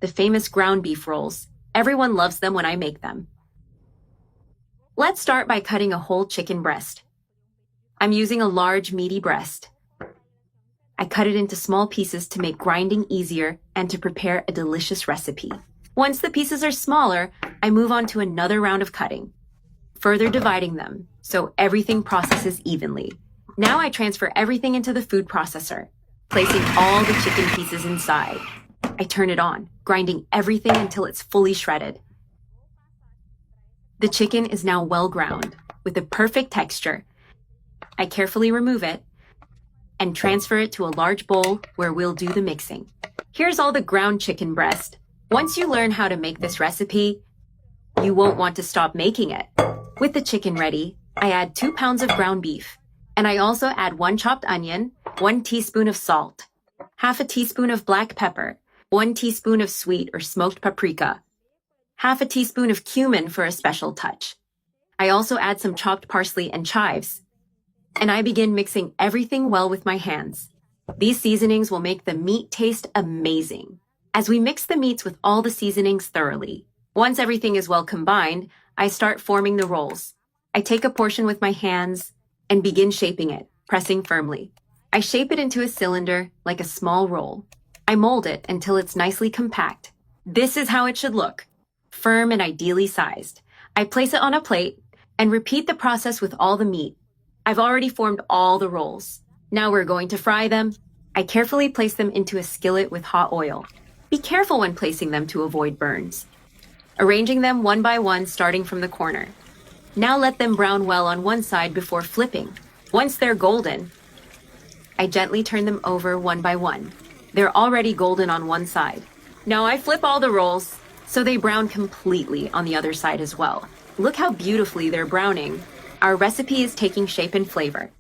the famous ground beef rolls. Everyone loves them when I make them. Let's start by cutting a whole chicken breast. I'm using a large, meaty breast. I cut it into small pieces to make grinding easier and to prepare a delicious recipe. Once the pieces are smaller, I move on to another round of cutting, further dividing them so everything processes evenly. Now I transfer everything into the food processor, placing all the chicken pieces inside. I turn it on, grinding everything until it's fully shredded. The chicken is now well ground, with a perfect texture. I carefully remove it and transfer it to a large bowl where we'll do the mixing. Here's all the ground chicken breast. Once you learn how to make this recipe, you won't want to stop making it. With the chicken ready, I add 2 pounds of ground beef, and I also add 1 chopped onion, 1 teaspoon of salt, half a teaspoon of black pepper, 1 teaspoon of sweet or smoked paprika, half a teaspoon of cumin for a special touch. I also add some chopped parsley and chives, and I begin mixing everything well with my hands. These seasonings will make the meat taste amazing. As we mix the meats with all the seasonings thoroughly, once everything is well combined, I start forming the rolls. I take a portion with my hands and begin shaping it, pressing firmly. I shape it into a cylinder like a small roll. I mold it until it's nicely compact. This is how it should look, firm and ideally sized. I place it on a plate and repeat the process with all the meat. I've already formed all the rolls. Now we're going to fry them. I carefully place them into a skillet with hot oil. Be careful when placing them to avoid burns. Arranging them one by one starting from the corner. Now let them brown well on one side before flipping. Once they're golden, I gently turn them over one by one. They're already golden on one side. Now I flip all the rolls so they brown completely on the other side as well. Look how beautifully they're browning. Our recipe is taking shape and flavor.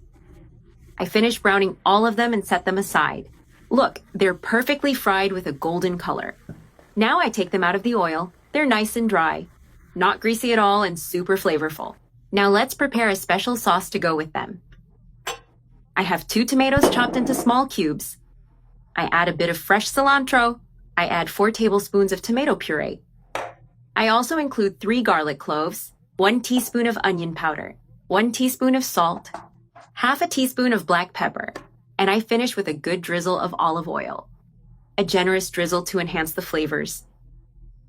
I finish browning all of them and set them aside. Look, they're perfectly fried with a golden color. Now I take them out of the oil. They're nice and dry, not greasy at all and super flavorful. Now let's prepare a special sauce to go with them. I have 2 tomatoes chopped into small cubes. I add a bit of fresh cilantro. I add 4 tablespoons of tomato puree. I also include 3 garlic cloves, 1 teaspoon of onion powder, 1 teaspoon of salt, half a teaspoon of black pepper, and I finish with a good drizzle of olive oil. A generous drizzle to enhance the flavors.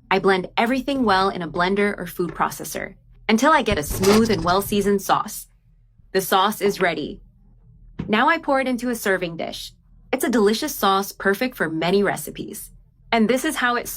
I blend everything well in a blender or food processor until I get a smooth and well-seasoned sauce. The sauce is ready. Now I pour it into a serving dish. It's a delicious sauce perfect for many recipes. And this is how it's